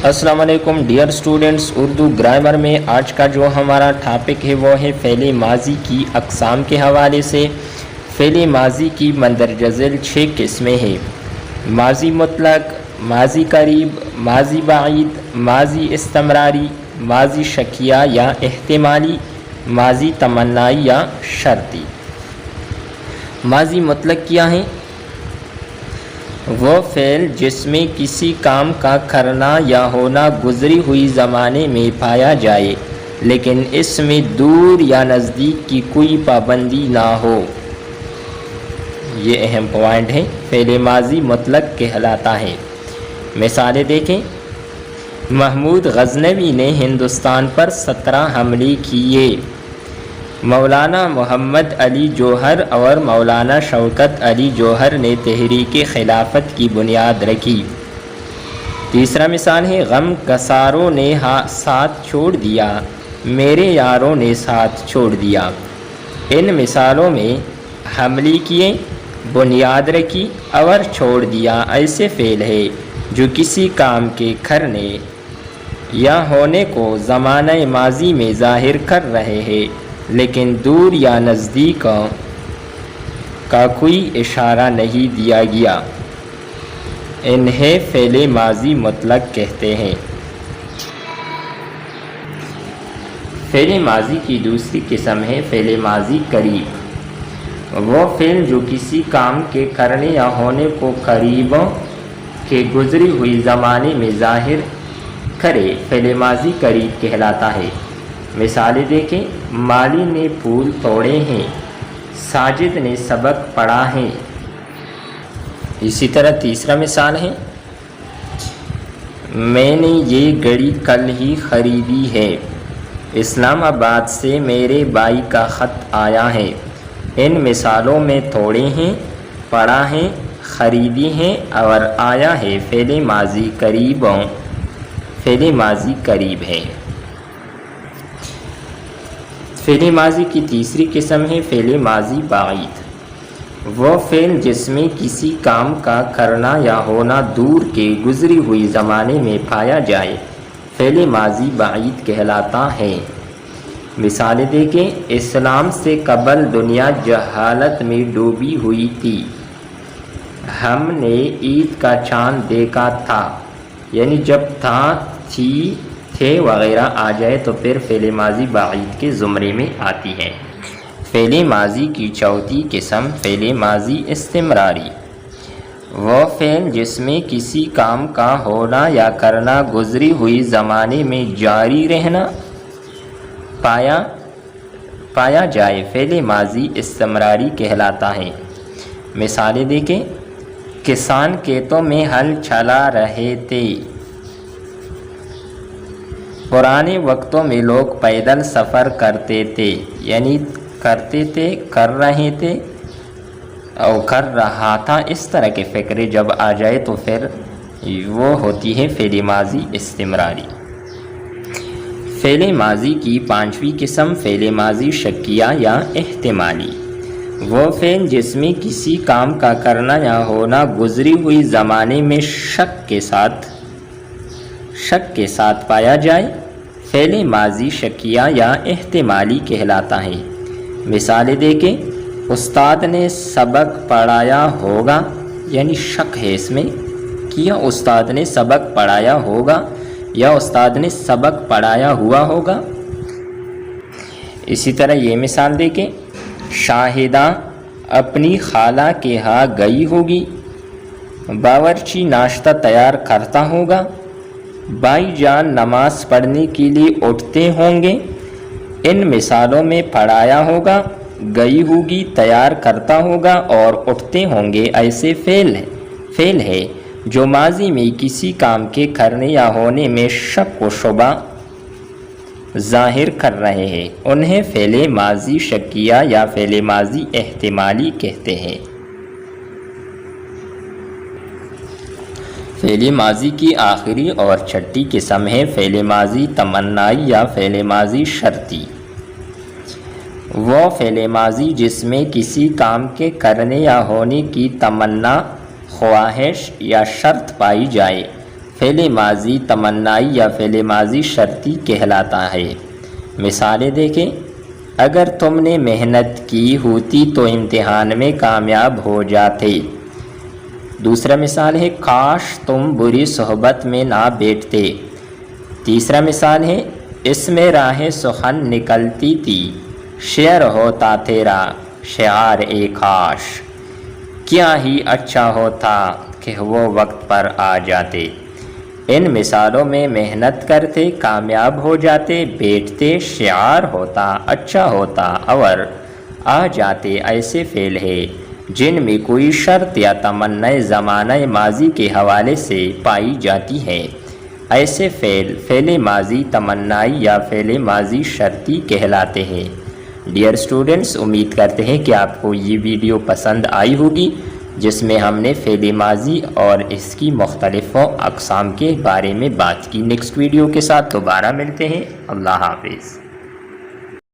अस्सलाम वालेकुम dear students. Urdu grammar में आज का जो हमारा टॉपिक है वो है फ़ेल माज़ी की अक़साम के हवाले से। फ़ेल माज़ी की मंदरजा ज़ैल 6 किस्में हैं। माज़ी मुतलक, माज़ी करीब, माज़ी बाईद, माज़ी इस्तमरारी, माज़ी शकिया या एहतिमाली, माज़ी तमन्नाई या शर्ती। माज़ी मुतलक क्या है? वो फ़ेल जिसमें किसी काम का करना या होना गुज़री हुई ज़माने में पाया जाए लेकिन इसमें दूर या नज़दीक की कोई पाबंदी ना हो। ये अहम पॉइंट है। फ़ेल माज़ी मुतलक कहलाता है। मिसालें देखें। महमूद गज़नवी ने हिंदुस्तान पर 17 हमले किए। मौलाना मोहम्मद अली जौहर और मौलाना शौकत अली जौहर ने तहरीक खिलाफत की बुनियाद रखी। तीसरा मिसाल है, गम गसारों ने साथ छोड़ दिया, मेरे यारों ने साथ छोड़ दिया। इन मिसालों में हमले किए, बुनियाद रखी और छोड़ दिया ऐसे फ़ेल है जो किसी काम के करने या होने को ज़माने माज़ी में ज़ाहिर कर रहे हैं लेकिन दूर या नज़दीक का कोई इशारा नहीं दिया गया। इन्हें फ़ेल माज़ी मुतलक कहते हैं। फ़ेल माज़ी की दूसरी किस्म है फ़ेल माज़ी करीब। वो फ़ेल जो किसी काम के करने या होने को करीबों के गुज़री हुई ज़माने में ज़ाहिर करे फ़ेल माज़ी करीब कहलाता है। मिसालें देखें। माली ने फूल तोड़े हैं, साजिद ने सबक पढ़ा है। इसी तरह तीसरा मिसाल है, मैंने ये घड़ी कल ही ख़रीदी है, इस्लामाबाद से मेरे भाई का ख़त आया है। इन मिसालों में तोड़े हैं, पढ़ा है, ख़रीदी हैं और आया है फ़ेल माज़ी करीब है। फ़ेल माज़ी की तीसरी किस्म है फ़ेल माज़ी बाईद। वो फ़ेल जिसमें किसी काम का करना या होना दूर के गुज़री हुई ज़माने में पाया जाए फ़ेल माज़ी बाईद कहलाता है। मिसालें देखें। इस्लाम से कबल दुनिया जहालत में डूबी हुई थी, हमने ईद का चाँद देखा था। यानी जब था, थी, थे वगैरह आ जाए तो फिर फ़ेल माज़ी बाईद के ज़ुमरे में आती है। फ़ेल माज़ी की चौथी किस्म फ़ेल माज़ी इस्तिमरारी। वो फ़ेल जिसमें किसी काम का होना या करना गुज़री हुई ज़माने में जारी रहना पाया जाए फ़ेल माज़ी इस्तिमरारी कहलाता है। मिसालें देखें। किसान खेतों में हल चला रहे थे। पुराने वक्तों में लोग पैदल सफ़र करते थे, यानी करते थे, कर रहे थे और कर रहा था। इस तरह के फ़िक्रे जब आ जाए तो फिर वो होती है फ़ेल माज़ी इस्तिमरारी। फ़ेल माज़ी की पांचवी किस्म फ़ेल माज़ी शकिया या एहतिमाली। वो फ़ेल जिसमें किसी काम का करना या होना गुज़री हुई ज़माने में शक के साथ पाया जाए फ़ेल माज़ी शकिया या एहतिमाली कहलाता है। मिसालें देखें। उस्ताद ने सबक पढ़ाया होगा, यानी शक है इसमें कि या उस्ताद ने सबक पढ़ाया होगा या उस्ताद ने सबक पढ़ाया हुआ होगा। इसी तरह ये मिसाल देखें। शाहिदा अपनी खाला के यहाँ गई होगी, बावर्ची नाश्ता तैयार करता होगा, भाईजान नमाज पढ़ने के लिए उठते होंगे। इन मिसालों में पढ़ाया होगा, गई होगी, तैयार करता होगा और उठते होंगे ऐसे फ़ेल है जो माज़ी में किसी काम के करने या होने में शक व शुबा ज़ाहिर कर रहे हैं। उन्हें फ़ेल माज़ी शकिया या फ़ेल माज़ी एहतिमाली कहते हैं। फ़ेल माज़ी की आखिरी और छठी किस्म है फ़ेल माज़ी तमन्नाई या फ़ेल माज़ी शर्ती। वो फ़ेल माज़ी जिसमें किसी काम के करने या होने की तमन्ना, ख्वाहिश या शर्त पाई जाए فعل ماضی تمنائی یا فعل ماضی شرطی کہلاتا ہے۔ مثالیں دیکھیں، اگر تم نے محنت کی ہوتی تو امتحان میں کامیاب ہو جاتے۔ دوسرا مثال ہے کاش تم بری صحبت میں نہ بیٹھتے۔ تیسرا مثال ہے اس میں راہ سخن نکلتی تھی، شعر ہوتا تیرا شعار اے کاش، کیا ہی اچھا ہوتا کہ وہ وقت پر آ جاتے۔ ان مثالوں میں محنت کرتے کامیاب ہو جاتے، بیٹھتے شعار ہوتا اچھا ہوتا اور آ جاتے ایسے فعل ہے جن میں کوئی شرط یا تمنا زمانہ ماضی کے حوالے سے پائی جاتی ہے۔ ایسے فعل ماضی تمنائی یا فعل ماضی شرطی کہلاتے ہیں۔ ڈیئر اسٹوڈنٹس، امید کرتے ہیں کہ آپ کو یہ ویڈیو پسند آئی ہوگی، جس میں ہم نے فعل ماضی اور اس کی مختلف اقسام کے بارے میں بات کی۔ نیکسٹ ویڈیو کے ساتھ دوبارہ ملتے ہیں۔ اللہ حافظ۔